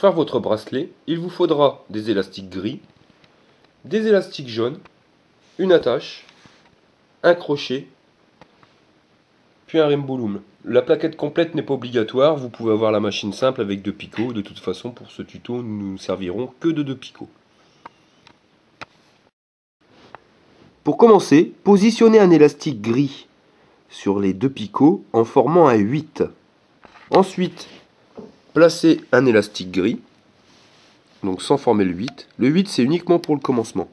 faire votre bracelet, il vous faudra des élastiques gris, des élastiques jaunes, une attache, un crochet, puis un rimboloum. La plaquette complète n'est pas obligatoire, vous pouvez avoir la machine simple avec 2 picots. De toute façon, pour ce tuto, nous ne servirons que de 2 picots. Pour commencer, positionnez un élastique gris sur les 2 picots en formant un 8. Ensuite, placez un élastique gris, donc sans former le 8. Le 8, c'est uniquement pour le commencement.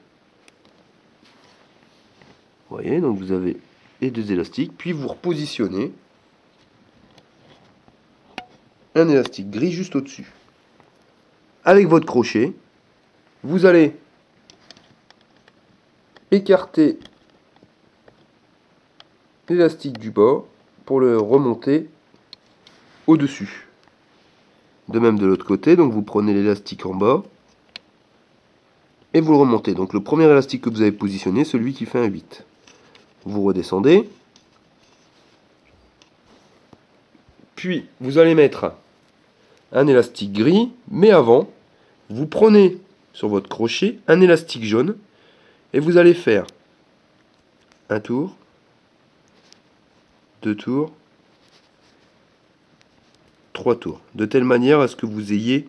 Vous voyez, donc vous avez les 2 élastiques, puis vous repositionnez un élastique gris juste au-dessus. Avec votre crochet, vous allez écarter l'élastique du bord pour le remonter au-dessus. De même de l'autre côté, donc vous prenez l'élastique en bas et vous le remontez. Donc le premier élastique que vous avez positionné, celui qui fait un 8. Vous redescendez. Puis vous allez mettre un élastique gris, mais avant, vous prenez sur votre crochet un élastique jaune et vous allez faire un tour, 2 tours, 3 tours, de telle manière à ce que vous ayez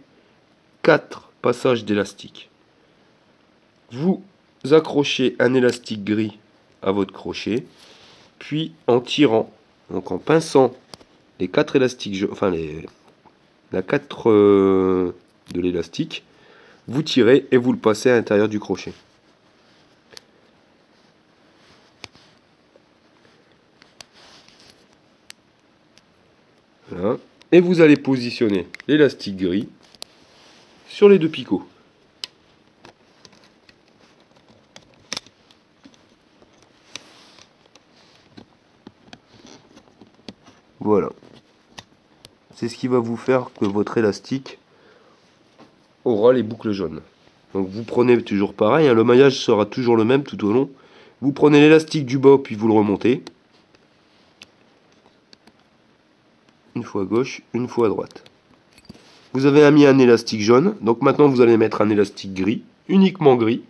4 passages d'élastique. Vous accrochez un élastique gris à votre crochet, puis en tirant, donc en pinçant les 4 élastiques, enfin la 4 de l'élastique, vous tirez et vous le passez à l'intérieur du crochet. Voilà. Et vous allez positionner l'élastique gris sur les 2 picots. Voilà. C'est ce qui va vous faire que votre élastique aura les boucles jaunes. Donc vous prenez toujours pareil, hein, le maillage sera toujours le même tout au long. Vous prenez l'élastique du bas puis vous le remontez. Une fois à gauche, une fois à droite. Vous avez mis un élastique jaune, donc maintenant vous allez mettre un élastique gris, uniquement gris.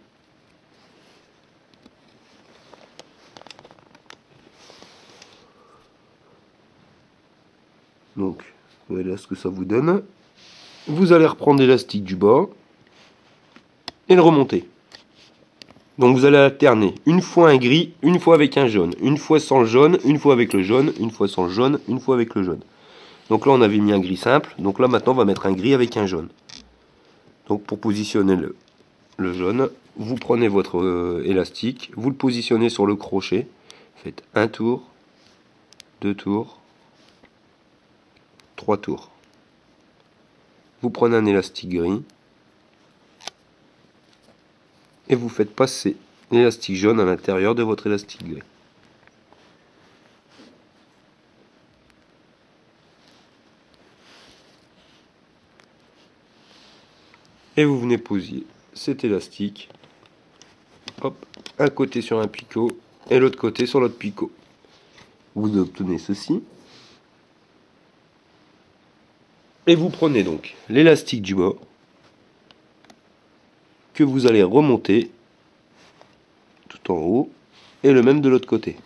Donc, voilà ce que ça vous donne. Vous allez reprendre l'élastique du bas et le remonter. Donc vous allez alterner une fois un gris, une fois avec un jaune, une fois sans le jaune, une fois avec le jaune, une fois sans le jaune, une fois avec le jaune. Donc là on avait mis un gris simple, donc là maintenant on va mettre un gris avec un jaune. Donc pour positionner le jaune, vous prenez votre élastique, vous le positionnez sur le crochet, faites un tour, 2 tours, 3 tours. Vous prenez un élastique gris et vous faites passer l'élastique jaune à l'intérieur de votre élastique gris. Et vous venez poser cet élastique, hop, un côté sur un picot et l'autre côté sur l'autre picot. Vous obtenez ceci. Et vous prenez donc l'élastique du bas que vous allez remonter tout en haut et le même de l'autre côté.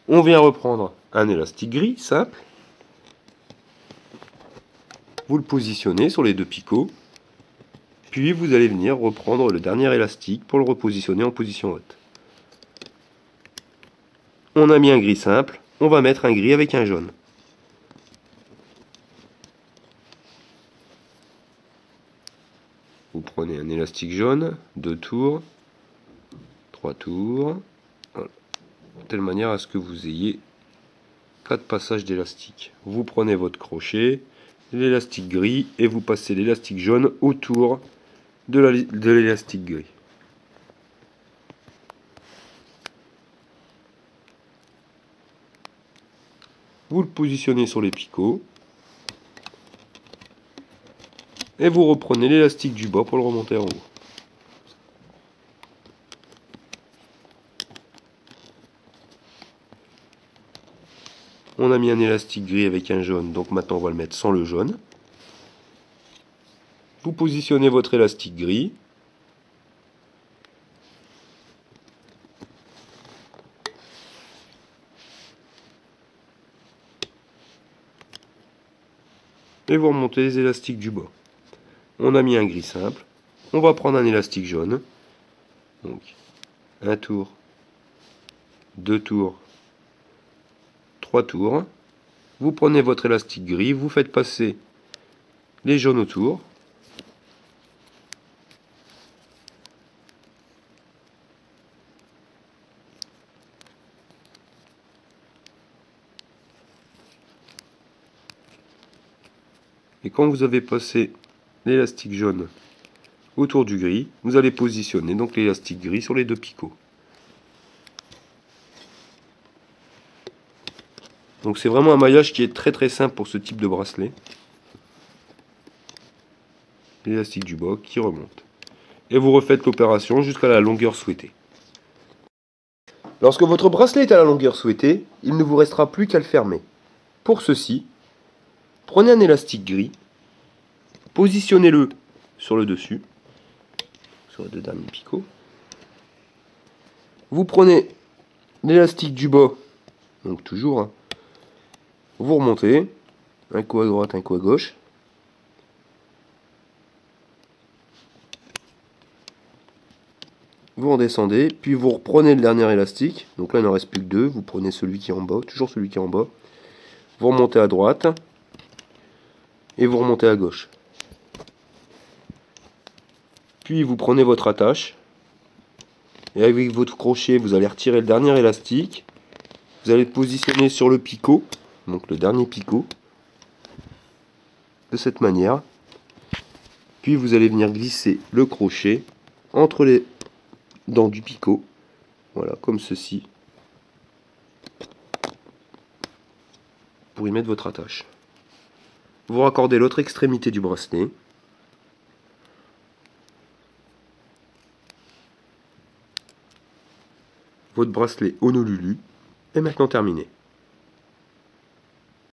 On vient reprendre un élastique gris simple. Vous le positionnez sur les 2 picots. Puis vous allez venir reprendre le dernier élastique pour le repositionner en position haute. On a mis un gris simple, on va mettre un gris avec un jaune. Vous prenez un élastique jaune, 2 tours, 3 tours, voilà. De telle manière à ce que vous ayez 4 passages d'élastique. Vous prenez votre crochet, l'élastique gris et vous passez l'élastique jaune autour de l'élastique gris. Vous le positionnez sur les picots et vous reprenez l'élastique du bas pour le remonter en haut. On a mis un élastique gris avec un jaune, donc maintenant on va le mettre sans le jaune. Vous positionnez votre élastique gris. Et vous remontez les élastiques du bas. On a mis un gris simple. On va prendre un élastique jaune. Donc, un tour, 2 tours, 3 tours. Vous prenez votre élastique gris, vous faites passer les jaunes autour. Et quand vous avez passé l'élastique jaune autour du gris, vous allez positionner donc l'élastique gris sur les deux picots. Donc c'est vraiment un maillage qui est très simple pour ce type de bracelet. L'élastique du bas qui remonte. Et vous refaites l'opération jusqu'à la longueur souhaitée. Lorsque votre bracelet est à la longueur souhaitée, il ne vous restera plus qu'à le fermer. Pour ceci, prenez un élastique gris, positionnez-le sur le dessus, sur les deux derniers picots. Vous prenez l'élastique du bas, donc toujours, hein, vous remontez, un coup à droite, un coup à gauche. Vous redescendez, puis vous reprenez le dernier élastique, donc là il n'en reste plus que deux, vous prenez celui qui est en bas, toujours celui qui est en bas, vous remontez à droite, et vous remontez à gauche. Puis vous prenez votre attache, et avec votre crochet vous allez retirer le dernier élastique, vous allez le positionner sur le picot, donc le dernier picot, de cette manière, puis vous allez venir glisser le crochet entre les dents du picot, voilà, comme ceci, pour y mettre votre attache. Vous raccordez l'autre extrémité du bracelet. Votre bracelet Honolulu est maintenant terminé.